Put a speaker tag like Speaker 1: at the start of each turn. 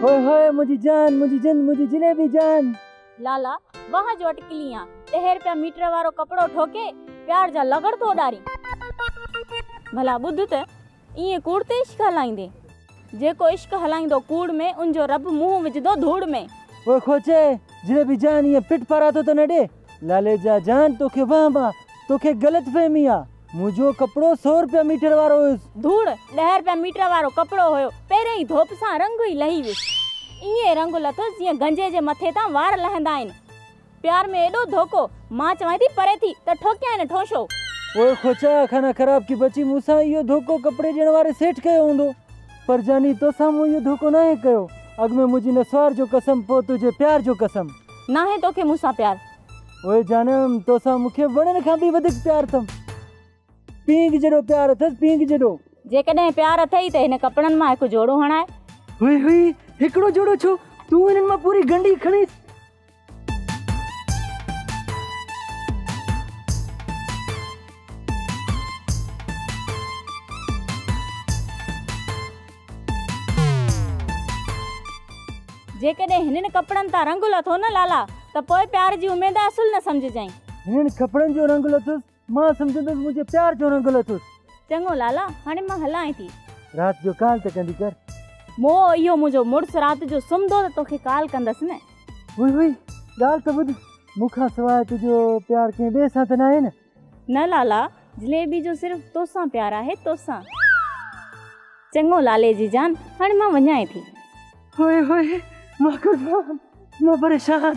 Speaker 1: ओए होए मुझी जान, मुझी जिंद, मुझी जिलेबी जान।
Speaker 2: लाला वहाँ जो अटकलियां 13 रुपया मीटर वारो कपड़ो ठोके प्यार जा लगड़ तो डारी भला बुध त इए कूड़ ते इश्क हलाइंदे जेको इश्क हलाइंदो कूड़ में उनजो रब मुंह विझदो धूड़ में।
Speaker 1: ओए खोचे जिलेबी जान ये पिट परातो तो न दे लाले जा जान तोखे वाहबा तोखे गलत फहमी आ। मुझो कपड़ो 100 रुपया मीटर वारो
Speaker 2: धूड़ 10 रुपया मीटर वारो कपड़ो होयो पहिरे ही धोप सां रंग ही लही विस इए रंग लथस जीअं गंजे जे मथे तां वार लहंदा आहिनि। प्यार में एडो धोखो मां चवां थी परे थी त ठोकिया न ठोशो।
Speaker 1: ओए खोचा खाना खराब की बची मूसा यो धोखो कपड़े ॾियण वारे सेठ कयो हूंदो पर जानी तो साम्हूं इहो धोखो नाहे कयो। अॻ में मुंहिंजी नसवार जो कसम पोइ तुंहिंजे प्यार जो कसम
Speaker 2: नाहे तोखे मूंसां प्यार।
Speaker 1: ओए जानम तोसां मूंखे वणनि खां बि वधीक प्यार अथमि। पींग जहिड़ो प्यार अथसि पींग जहिड़ो।
Speaker 2: जेकॾहिं प्यार अथई त हिन कपड़नि मां हिकु जोड़ो हणाए।
Speaker 1: हुई हुई हिकिड़ो जोड़ो छो तूं हिननि मां पूरी गंढी खणीस।
Speaker 2: जेकॾहिं हिननि कपड़नि तां रंग लथो न लाला त पोइ प्यार जी उमेद असुल न समझजांइ।
Speaker 1: हिननि कपड़नि जो रंग लथुसि मां सम्झंदुसि मुंहिंजे प्यार जो रंग लथुसि।
Speaker 2: चङो लाला हाणे मां हलां थी।
Speaker 1: राति जो काल त कंदी कर।
Speaker 2: मोह इहो मुंहिंजो मुड़ुसु राति जो सुम्हंदो त तोखे काल कंदसि न।
Speaker 1: हुई हुई ॻाल्हि त ॿुध मूंखां सवाइ तुंहिंजो प्यार कंहिं ॿिए सां त न आहे न।
Speaker 2: न लाला जलेबी जो सिर्फ़ तोसां प्यार आहे तोसां। चङो लाले जी जान हाणे मां वञां थी।
Speaker 1: होए होए मां परेशान।